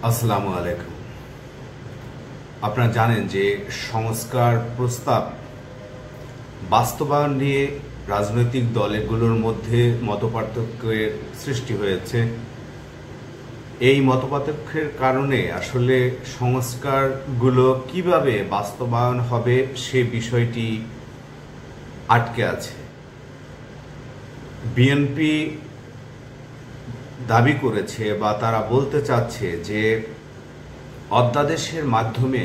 আসসালামু আলাইকুম। আপনারা জানেন যে সংস্কার প্রস্তাব বাস্তবায়ন নিয়ে রাজনৈতিক দলগুলোর মধ্যে মতপার্থক্যের সৃষ্টি হয়েছে। এই মতপার্থক্যের কারণে আসলে সংস্কারগুলো কিভাবে বাস্তবায়ন হবে সে বিষয়টি আটকে আছে। বিএনপি দাবি করেছে বা তারা বলতে চাচ্ছে যে অধ্যাদেশের মাধ্যমে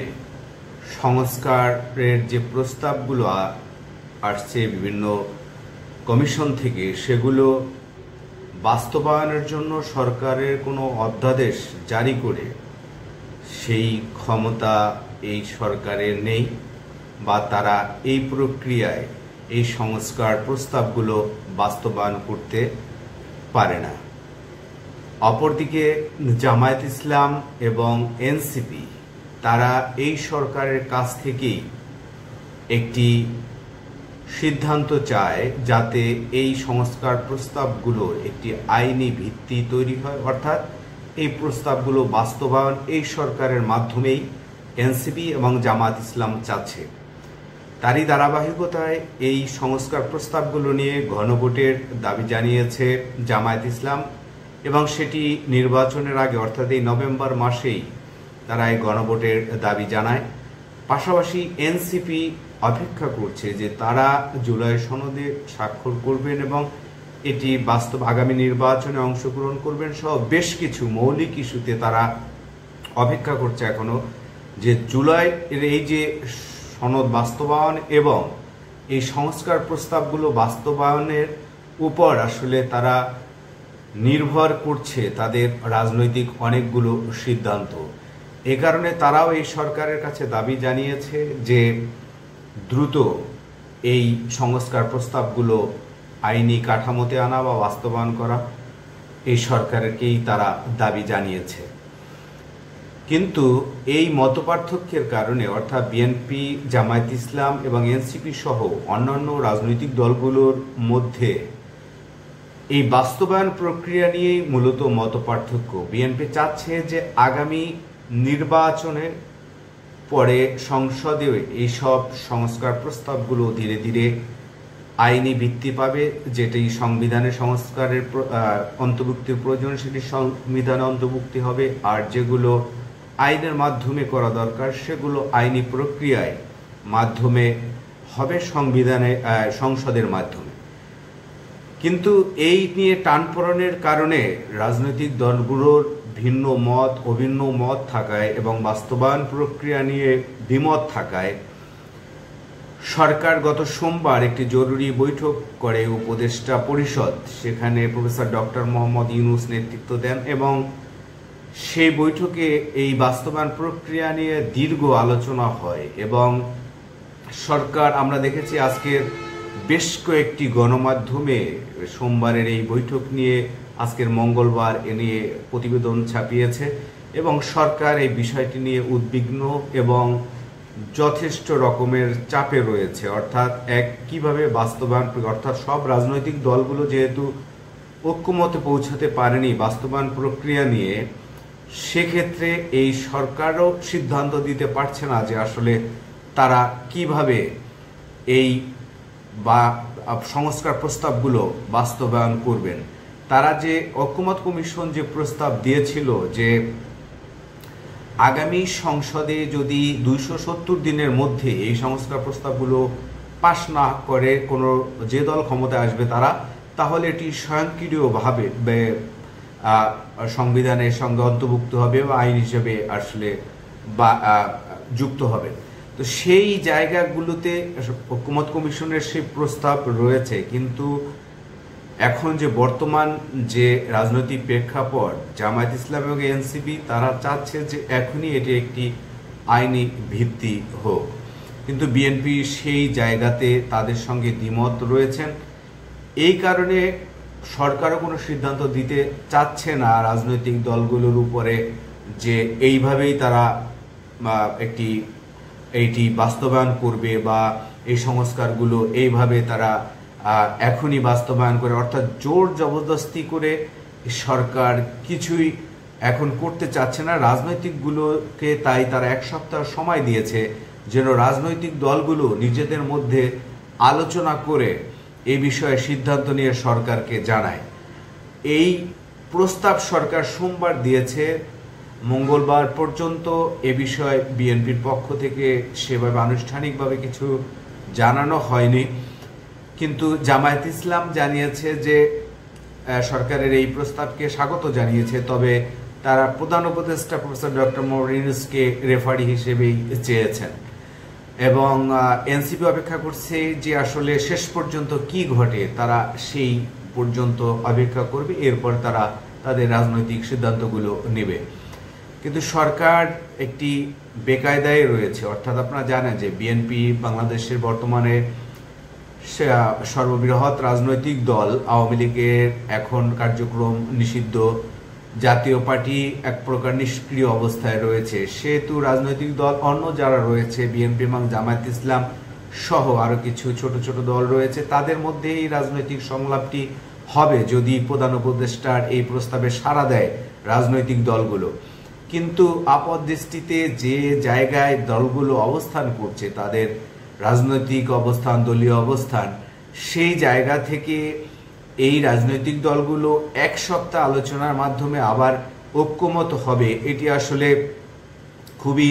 সংস্কারের যে প্রস্তাবগুলো আসছে বিভিন্ন কমিশন থেকে, সেগুলো বাস্তবায়নের জন্য সরকারের কোনো অধ্যাদেশ জারি করে সেই ক্ষমতা এই সরকারের নেই, বা তারা এই প্রক্রিয়ায় এই সংস্কার প্রস্তাবগুলো বাস্তবায়ন করতে পারে না। অপরদিকে জামায়াত ইসলাম এবং এনসিপি তারা এই সরকারের কাছ থেকেই একটি সিদ্ধান্ত চায় যাতে এই সংস্কার প্রস্তাবগুলোর একটি আইনি ভিত্তি তৈরি হয়, অর্থাৎ এই প্রস্তাবগুলো বাস্তবায়ন এই সরকারের মাধ্যমেই এনসিপি এবং জামায়াত ইসলাম চাচ্ছে। তারই ধারাবাহিকতায় এই সংস্কার প্রস্তাবগুলো নিয়ে গণভোটের দাবি জানিয়েছে জামায়াত ইসলাম, এবং সেটি নির্বাচনের আগে অর্থাৎ এই নভেম্বর মাসেই তারা এই গণভোটের দাবি জানায়। পাশাপাশি এনসিপি অপেক্ষা করছে যে তারা জুলাই সনদে স্বাক্ষর করবেন এবং এটি বাস্তব আগামী নির্বাচনে অংশগ্রহণ করবেন সহ বেশ কিছু মৌলিক ইস্যুতে তারা অপেক্ষা করছে এখনো, যে জুলাইয়ের এই যে সনদ বাস্তবায়ন এবং এই সংস্কার প্রস্তাবগুলো বাস্তবায়নের উপর আসলে তারা নির্ভর করছে তাদের রাজনৈতিক অনেকগুলো সিদ্ধান্ত। এ কারণে তারাও এই সরকারের কাছে দাবি জানিয়েছে যে দ্রুত এই সংস্কার প্রস্তাবগুলো আইনি কাঠামোতে আনা বা বাস্তবায়ন করা এই সরকারকেই তারা দাবি জানিয়েছে। কিন্তু এই মতপার্থক্যের কারণে অর্থাৎ বিএনপি, জামায়াত ইসলাম এবং এনসিপি সহ অন্যান্য রাজনৈতিক দলগুলোর মধ্যে এই বাস্তবায়ন প্রক্রিয়া নিয়েই মূলত মতপার্থক্য। বিএনপি চাচ্ছে যে আগামী নির্বাচনের পরে সংসদে এইসব সংস্কার প্রস্তাবগুলো ধীরে ধীরে আইনি ভিত্তি পাবে, যেটি সংবিধানে সংস্কারের অন্তর্ভুক্তির প্রয়োজন সেটি সংবিধানে অন্তর্ভুক্তি হবে, আর যেগুলো আইনের মাধ্যমে করা দরকার সেগুলো আইনি প্রক্রিয়ায় মাধ্যমে হবে সংসদের মাধ্যমে। কিন্তু এই নিয়ে টানপোড়েনের কারণে রাজনৈতিক দলগুলোর ভিন্ন মত, অভিন্ন মত থাকায় এবং বাস্তবায়ন প্রক্রিয়া নিয়ে দ্বিমত থাকায় সরকার গত সোমবার একটি জরুরি বৈঠক করে উপদেষ্টা পরিষদ, সেখানে প্রফেসর ডক্টর মোহাম্মদ ইউনূস নেতৃত্ব দেন এবং সেই বৈঠকে এই বাস্তবায়ন প্রক্রিয়া নিয়ে দীর্ঘ আলোচনা হয়। এবং সরকার, আমরা দেখেছি আজকের বেশ কয়েকটি গণমাধ্যমে সোমবারের এই বৈঠক নিয়ে আজকের মঙ্গলবার এ নিয়ে প্রতিবেদন ছাপিয়েছে, এবং সরকার এই বিষয়টি নিয়ে উদ্বিগ্ন এবং যথেষ্ট রকমের চাপে রয়েছে। অর্থাৎ কিভাবে বাস্তবায়ন, অর্থাৎ সব রাজনৈতিক দলগুলো যেহেতু ঐক্যমতে পৌঁছাতে পারেনি বাস্তবায়ন প্রক্রিয়া নিয়ে, সেক্ষেত্রে এই সরকারও সিদ্ধান্ত দিতে পারছে না যে আসলে তারা কিভাবে এই বা সংস্কার প্রস্তাবগুলো বাস্তবায়ন করবেন। তারা যে ঐকমত্য কমিশন যে প্রস্তাব দিয়েছিল যে আগামী সংসদে যদি 270 দিনের মধ্যে এই সংস্কার প্রস্তাবগুলো পাশ না করে কোনো যে দল ক্ষমতায় আসবে তারা, তাহলে এটি স্বয়ংক্রিয়ভাবে সংবিধানের সঙ্গে অন্তর্ভুক্ত হবে বা আইন হিসেবে আসলে বা যুক্ত হবে। তো সেই জায়গাগুলোতে ঐকমত্য কমিশনের সেই প্রস্তাব রয়েছে, কিন্তু এখন যে বর্তমান যে রাজনৈতিক প্রেক্ষাপট, জামায়াত ইসলাম এবং এনসিপি তারা চাচ্ছে যে এখনই এটি একটি আইনি ভিত্তি হোক, কিন্তু বিএনপি সেই জায়গাতে তাদের সঙ্গে দ্বিমত রয়েছেন। এই কারণে সরকারও কোনো সিদ্ধান্ত দিতে চাচ্ছে না রাজনৈতিক দলগুলোর উপরে যে এইভাবেই তারা এইটি বাস্তবায়ন করবে বা এই সংস্কারগুলো এইভাবে তারা এখনই বাস্তবায়ন করে, অর্থাৎ জোর জবরদস্তি করে সরকার কিছুই এখন করতে চাচ্ছে না। রাজনৈতিকগুলোকে তাই তারা এক সপ্তাহ সময় দিয়েছে যেন রাজনৈতিক দলগুলো নিজেদের মধ্যে আলোচনা করে এই বিষয়ে সিদ্ধান্ত নিয়ে সরকারকে জানায়। এই প্রস্তাব সরকার সোমবার দিয়েছে। মঙ্গলবার পর্যন্ত এ বিষয়ে বিএনপির পক্ষ থেকে সেভাবে আনুষ্ঠানিকভাবে কিছু জানানো হয়নি, কিন্তু জামায়াত ইসলাম জানিয়েছে যে সরকারের এই প্রস্তাবকে স্বাগত জানিয়েছে, তবে তারা প্রধান উপদেষ্টা প্রফেসর ডক্টর মোহাম্মদ ইউনূসকে রেফারি হিসেবেই চেয়েছেন এবং এনসিপি অপেক্ষা করছে যে আসলে শেষ পর্যন্ত কি ঘটে। তারা সেই পর্যন্ত অপেক্ষা করবে, এরপর তারা তাদের রাজনৈতিক সিদ্ধান্তগুলো নেবে। কিন্তু সরকার একটি বেকায়দায় রয়েছে, অর্থাৎ আপনারা জানেন যে বিএনপি বাংলাদেশের বর্তমানে সর্ববৃহৎ রাজনৈতিক দল। আওয়ামী লীগের এখন কার্যক্রম নিষিদ্ধ, জাতীয় পার্টি এক প্রকার নিষ্ক্রিয় অবস্থায় রয়েছে। সেহেতু রাজনৈতিক দল অন্য যারা রয়েছে বিএনপি এবং জামায়াত ইসলাম সহ আরো কিছু ছোট ছোট দল রয়েছে, তাদের মধ্যে এই রাজনৈতিক সংলাপটি হবে যদি প্রধান উপদেষ্টার এই প্রস্তাবে সাড়া দেয় রাজনৈতিক দলগুলো। কিন্তু আপাতদৃষ্টিতে যে জায়গায় দলগুলো অবস্থান করছে, তাদের রাজনৈতিক অবস্থান, দলীয় অবস্থান, সেই জায়গা থেকে এই রাজনৈতিক দলগুলো এক সপ্তাহ আলোচনার মাধ্যমে আবার ঐক্যমত হবে, এটি আসলে খুবই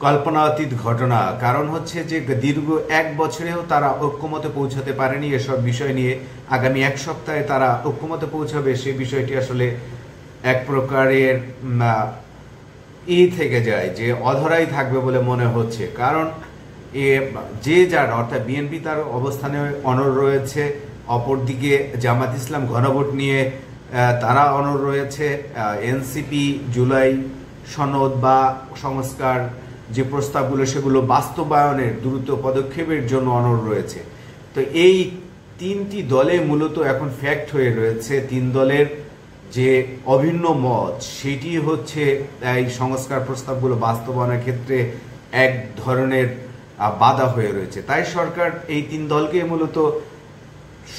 কল্পনাতীত ঘটনা। কারণ হচ্ছে যে দীর্ঘ এক বছরেও তারা ঐক্যমতে পৌঁছাতে পারেনি এসব বিষয় নিয়ে। আগামী এক সপ্তাহে তারা ঐক্যমতে পৌঁছাবে, সেই বিষয়টি আসলে এক প্রকারের থেকে যায় যে অধরাই থাকবে বলে মনে হচ্ছে। কারণ যে যার, অর্থাৎ বিএনপি তার অবস্থানে অনড় রয়েছে, অপরদিকে জামাত ইসলাম গণভোট নিয়ে তারা অনড় রয়েছে, এনসিপি জুলাই সনদ বা সংস্কার যে প্রস্তাবগুলো সেগুলো বাস্তবায়নের দ্রুত পদক্ষেপের জন্য অনড় রয়েছে। তো এই তিনটি দলে মূলত এখন ফ্যাক্ট হয়ে রয়েছে। তিন দলের যে অভিন্ন মত, সেটি হচ্ছে এই সংস্কার প্রস্তাবগুলো বাস্তবায়নের ক্ষেত্রে এক ধরনের বাধা হয়ে রয়েছে। তাই সরকার এই তিন দলকে মূলত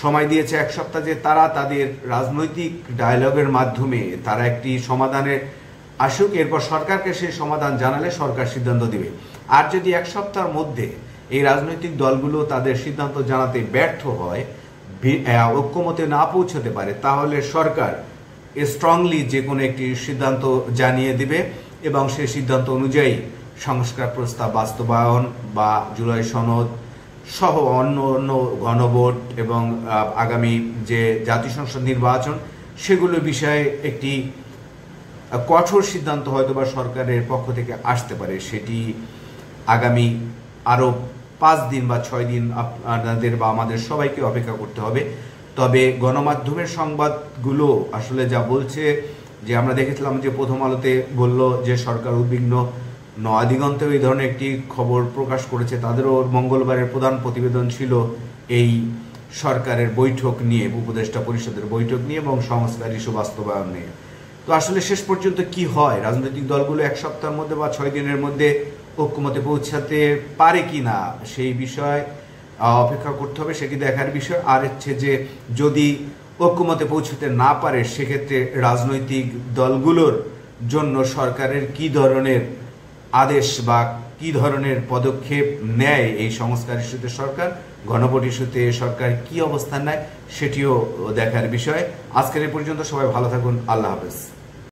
সময় দিয়েছে এক সপ্তাহ যে তারা তাদের রাজনৈতিক ডায়ালগের মাধ্যমে তারা একটি সমাধানে আসুক, এরপর সরকারকে সেই সমাধান জানালে সরকার সিদ্ধান্ত দিবে। আর যদি এক সপ্তাহের মধ্যে এই রাজনৈতিক দলগুলো তাদের সিদ্ধান্ত জানাতে ব্যর্থ হয়, ঐক্যমতে না পৌঁছতে পারে, তাহলে সরকার স্ট্রংলি যে কোনো একটি সিদ্ধান্ত জানিয়ে দিবে এবং সেই সিদ্ধান্ত অনুযায়ী সংস্কার প্রস্তাব বাস্তবায়ন বা জুলাই সনদ সহ অন্য অন্য গণভোট এবং আগামী যে জাতীয় সংসদ নির্বাচন, সেগুলো বিষয়ে একটি কঠোর সিদ্ধান্ত হয়তো বা সরকারের পক্ষ থেকে আসতে পারে। সেটি আগামী আরো 5 দিন বা 6 দিন আপনাদের বা আমাদের সবাইকে অপেক্ষা করতে হবে। তবে গণমাধ্যমের সংবাদগুলো আসলে যা বলছে, যে আমরা দেখেছিলাম যে প্রথম আলোতে বলল যে সরকার উদ্বিগ্ন, নয়াদিগন্তেও এই ধরনের একটি খবর প্রকাশ করেছে, তাদেরও মঙ্গলবারের প্রধান প্রতিবেদন ছিল এই সরকারের বৈঠক নিয়ে, উপদেষ্টা পরিষদের বৈঠক নিয়ে এবং সংস্কার ইস্যু বাস্তবায়ন নিয়ে। তো আসলে শেষ পর্যন্ত কি হয়, রাজনৈতিক দলগুলো এক সপ্তাহের মধ্যে বা 6 দিনের মধ্যে ঐক্যমতে পৌঁছাতে পারে কি না, সেই বিষয় অপেক্ষা করতে হবে, সেটি দেখার বিষয়। আর হচ্ছে যে যদি ঐক্যমতে পৌঁছাতে না পারে, সেক্ষেত্রে রাজনৈতিক দলগুলোর জন্য সরকারের কি ধরনের আদেশ বা কি ধরনের পদক্ষেপ নেয় এই সংস্কার ইস্যুতে সরকার, গণভোট ইস্যুতে সরকার কি অবস্থান নেয়, সেটিও দেখার বিষয়। আজকের এই পর্যন্ত সবাই ভালো থাকুন, আল্লাহ হাফেজ।